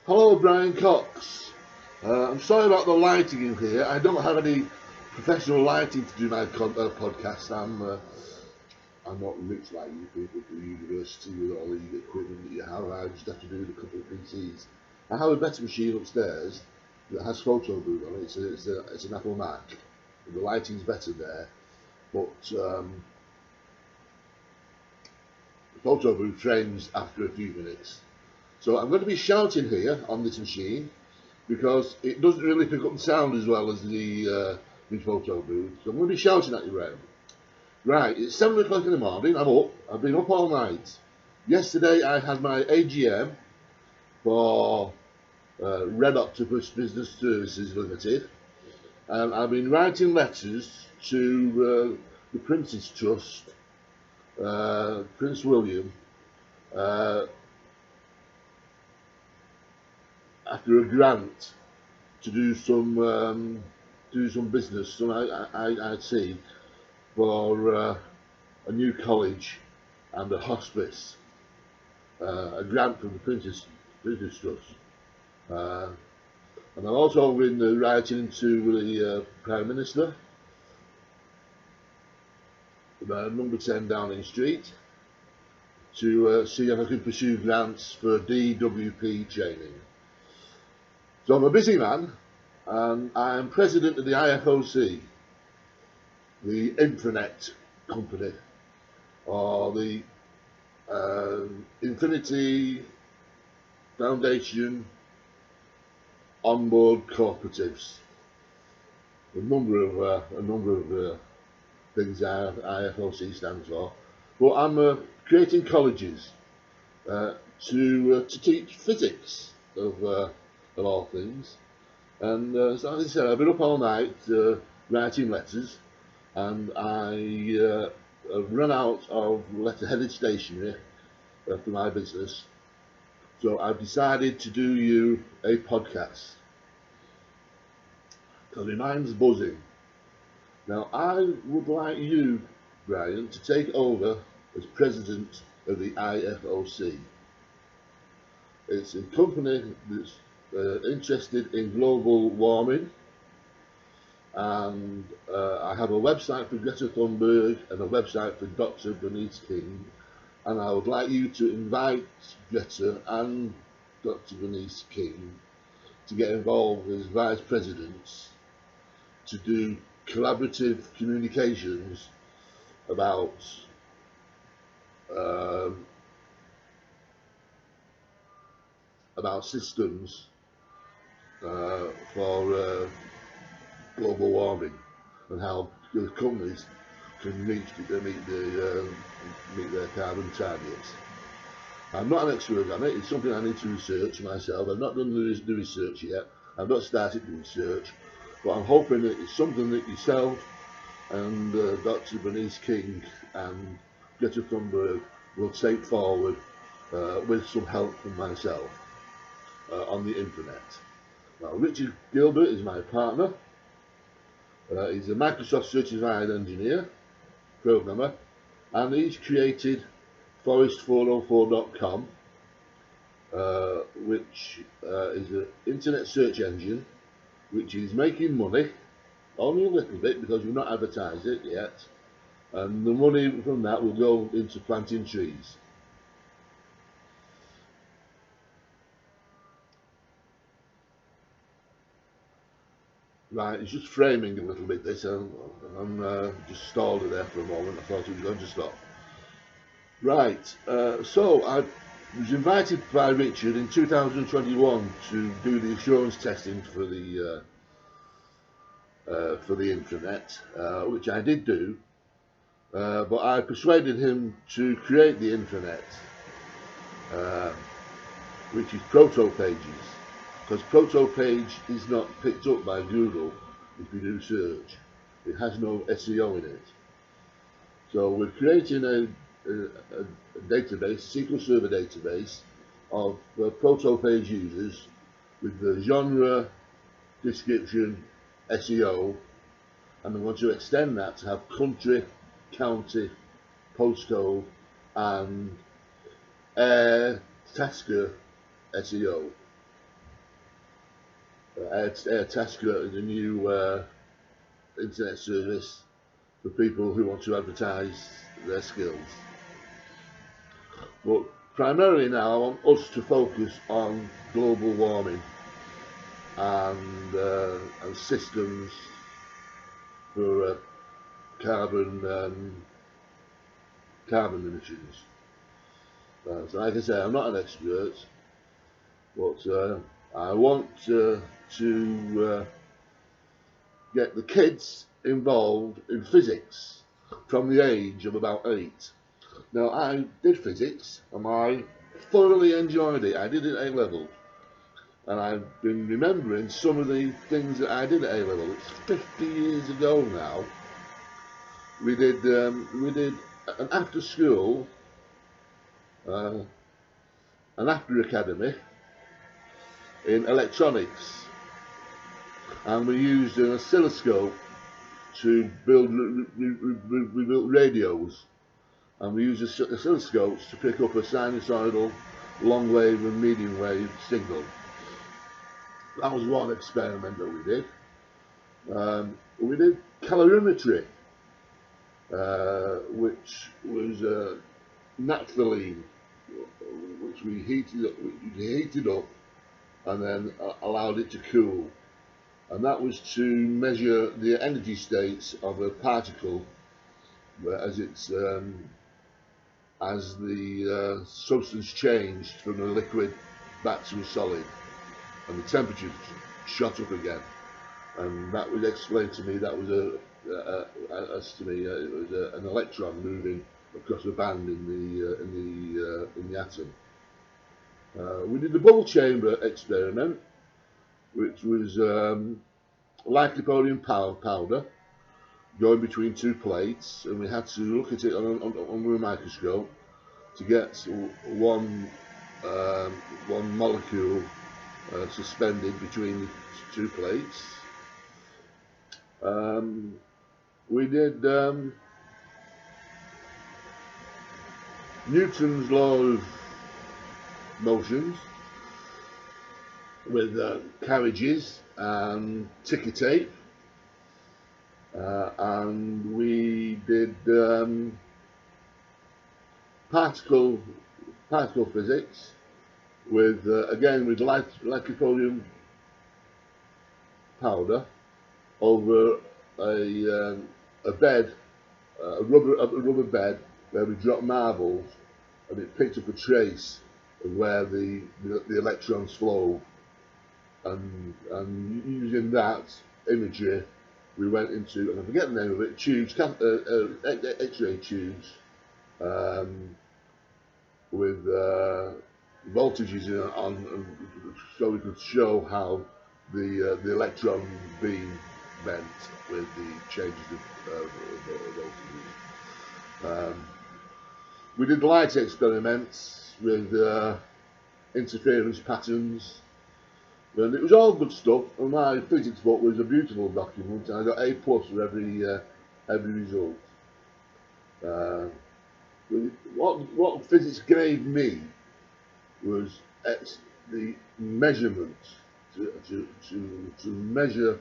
Hello, Brian Cox. I'm sorry about the lighting in here. I don't have any professional lighting to do my podcast. I'm not rich like you people at the university with all the equipment that you have. I just have to do with a couple of PCs. I have a better machine upstairs that has photo booth on it. It's an Apple Mac. The lighting's better there, but the photo booth trains after a few minutes. So I'm going to be shouting here on this machine because it doesn't really pick up the sound as well as the photo booth. So I'm going to be shouting at you round. Right, it's 7 o'clock in the morning. I'm up. I've been up all night. Yesterday I had my AGM for Red Octopus Business Services Limited, and I've been writing letters to the Prince's Trust, Prince William, after a grant to do some business, some IT for a new college and a hospice, a grant from the Prince's Trust. And I've also been writing to the Prime Minister, number 10 Downing Street, to see if I can pursue grants for DWP training. So I'm a busy man, and I am president of the IFOC, the intranet company, or the Infinity Foundation Onboard Cooperatives. A number of things IFOC stands for. But I'm creating colleges to teach physics of all things. And so as I said, I've been up all night writing letters, and I have run out of letter-headed stationery for my business. So I've decided to do you a podcast, because my mind's buzzing. Now I would like you, Brian, to take over as president of the IFOC. It's a company that's interested in global warming, and I have a website for Greta Thunberg and a website for Dr. Bernice King, and I would like you to invite Greta and Dr. Bernice King to get involved as vice presidents to do collaborative communications about systems for global warming, and how the companies can meet their carbon targets. I'm not an expert on it. It's something I need to research myself. I've not done the research yet. I've not started the research, but I'm hoping that it's something that yourself and Dr. Bernice King and Greta Thunberg will take forward with some help from myself on the internet. Now, Richard Gilbert is my partner. He's a Microsoft certified engineer, programmer, and he's created forest404.com, which is an internet search engine which is making money, only a little bit because we've not advertised it yet, and the money from that will go into planting trees. Right, it's just framing a little bit this, and I'm just stalled it there for a moment. I thought it was going to stop. Right, so I was invited by Richard in 2021 to do the assurance testing for the intranet, which I did do, but I persuaded him to create the intranet, which is Proto Pages, because Proto Page is not picked up by Google if you do search. It has no SEO in it. So we're creating a database, SQL Server database of Proto Page users with the genre, description, SEO, and we want to extend that to have country, county, postcode, and Tasker SEO. Airtasker is a new internet service for people who want to advertise their skills. But primarily now I want us to focus on global warming and systems for carbon emissions. So like I say, I'm not an expert, but I want to get the kids involved in physics from the age of about 8. Now, I did physics and I thoroughly enjoyed it. I did it at A level, and I've been remembering some of the things that I did at A level. It's 50 years ago now. We did an after school, an after academy in electronics, and we used an oscilloscope to build we built radios, and we used oscilloscopes to pick up a sinusoidal, long wave and medium wave signal. That was one experiment that we did. We did calorimetry, which was naphthalene, which we heated up and then allowed it to cool. And that was to measure the energy states of a particle as the substance changed from a liquid back to a solid, and the temperature shot up again. And that was explained to me. That was it was an electron moving across a band in the atom. We did the bubble chamber experiment, which was lycopodium powder going between 2 plates, and we had to look at it under a microscope to get one molecule suspended between the 2 plates. We did Newton's law of motions with carriages and ticker tape, and we did particle physics with again with lycopodium powder over a bed, a rubber bed where we dropped marbles, and it picked up a trace of where the electrons flow, and using that imagery we went into, and I forget the name of it, tubes, X-ray tubes, with voltages on, so we could show how the electron beam bent with the changes of voltages. We did light experiments with interference patterns, and it was all good stuff. And my physics book was a beautiful document, and I got A+ for every result. What physics gave me was the measurement to measure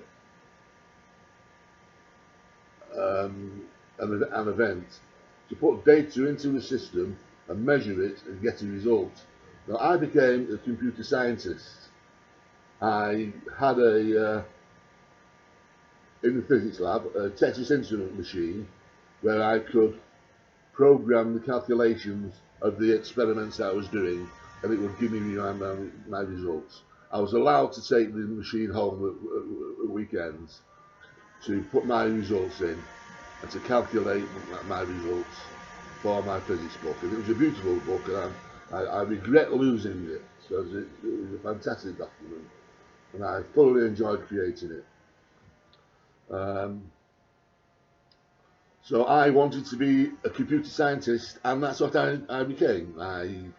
an event, to put data into a system and measure it and get a result. Now, I became a computer scientist. I had in the physics lab a Texas Instrument machine where I could program the calculations of the experiments I was doing, and it would give me my results. I was allowed to take the machine home at weekends to put my results in and to calculate my results for my physics book. And it was a beautiful book, and I regret losing it, because it was a fantastic document, and I thoroughly enjoyed creating it. So I wanted to be a computer scientist, and that's what I became. I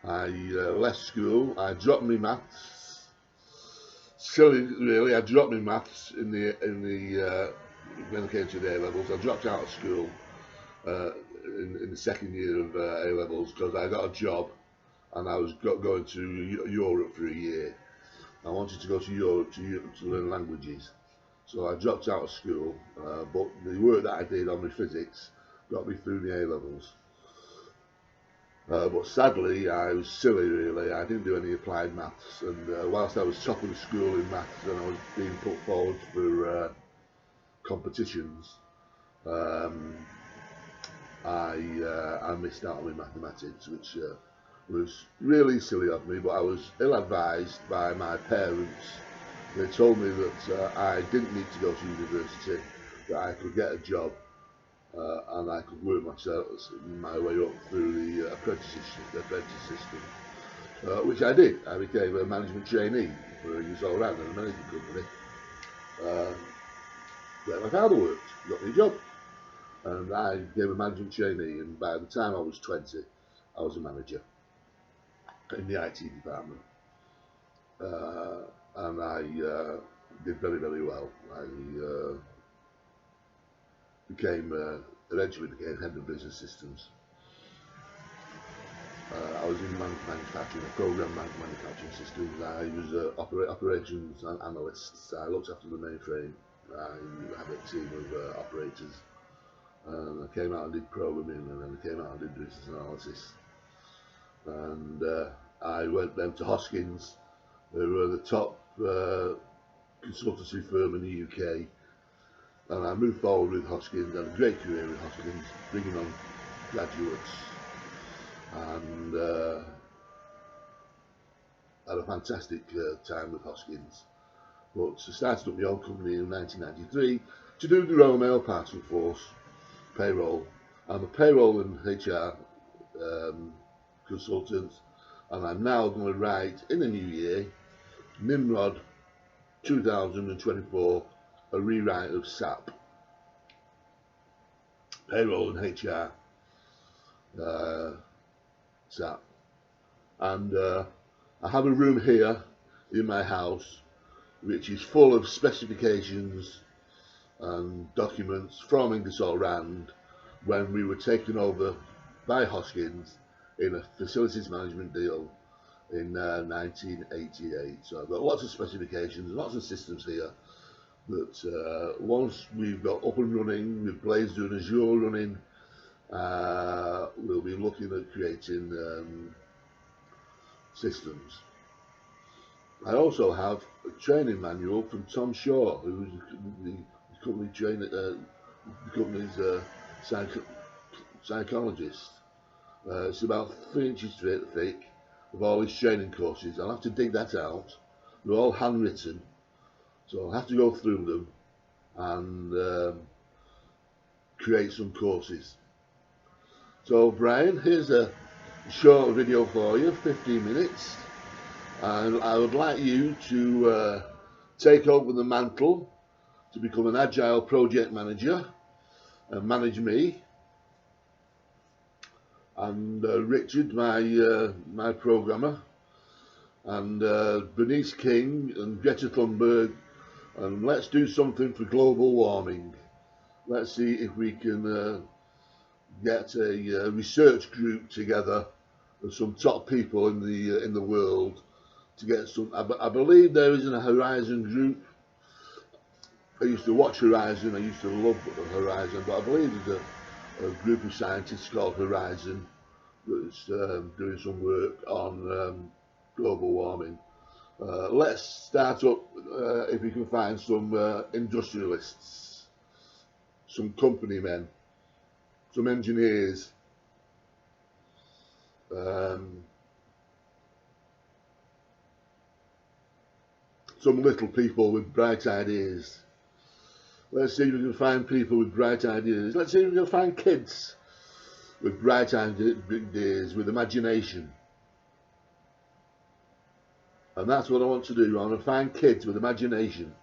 left school. I dropped my maths. Silly, really. I dropped my maths when I came to the A levels. I dropped out of school in the second year of A levels because I got a job, and I was going to Europe for a year. I wanted to go to Europe to learn languages. So I dropped out of school, but the work that I did on my physics got me through the A-levels. But sadly, I was silly really. I didn't do any applied maths, and whilst I was top of the school in maths and I was being put forward for competitions, I missed out on my mathematics, which was really silly of me, but I was ill-advised by my parents. They told me that I didn't need to go to university, that I could get a job and I could work my way up through the apprentice system, which I did. I became a management trainee for a use all round in a management company. Where my father worked, got me a job, and I became a management trainee, and by the time I was 20, I was a manager in the IT department, and I did very, very well. I eventually became head of business systems. I was in manufacturing, program manufacturing systems. I was operations analyst. I looked after the mainframe. I had a team of operators. And I came out and did programming, and then I came out and did business analysis. And I went then to Hoskins, who were the top consultancy firm in the UK. And I moved forward with Hoskins, had a great career with Hoskins, bringing on graduates, and had a fantastic time with Hoskins. But I started up my own company in 1993 to do the Royal Mail Parcel Force payroll. I'm a payroll and HR consultant, and I'm now going to write in the new year, Nimrod 2024, a rewrite of SAP, payroll and HR SAP. And I have a room here in my house which is full of specifications and documents from Ingersoll Rand when we were taken over by Hoskins in a facilities management deal in 1988. So I've got lots of specifications, lots of systems here that once we've got up and running with Blazer and Azure running, we'll be looking at creating systems. I also have a training manual from Tom Shaw, who's the company trainer, the company's psychologist. It's about 3 inches thick of all his training courses. I'll have to dig that out. They're all handwritten, so I'll have to go through them and create some courses. So Brian, here's a short video for you, 15 minutes, and I would like you to take over the mantle to become an agile project manager and manage me, and Richard, my programmer, and Bernice King and Greta Thunberg, and let's do something for global warming. Let's see if we can get a research group together of some top people in the world to get some. I believe there is a Horizon group. I used to watch Horizon. I used to love Horizon, but I believe there's a group of scientists called Horizon that's doing some work on global warming. Let's start up if we can find some industrialists, some company men, some engineers, some little people with bright ideas. Let's see if we can find people with bright ideas. Let's see if we can find kids with bright ideas, with imagination. And that's what I want to do. I want to find kids with imagination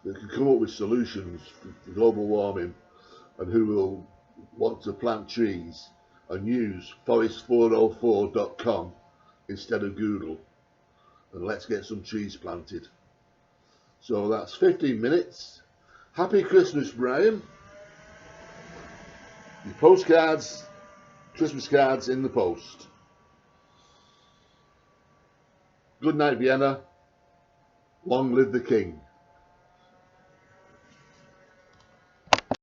that can come up with solutions for global warming and who will want to plant trees and use forest404.com instead of Google. And let's get some trees planted. So that's 15 minutes. Happy Christmas, Brian. Your postcards, Christmas cards in the post. Good night, Vienna. Long live the king.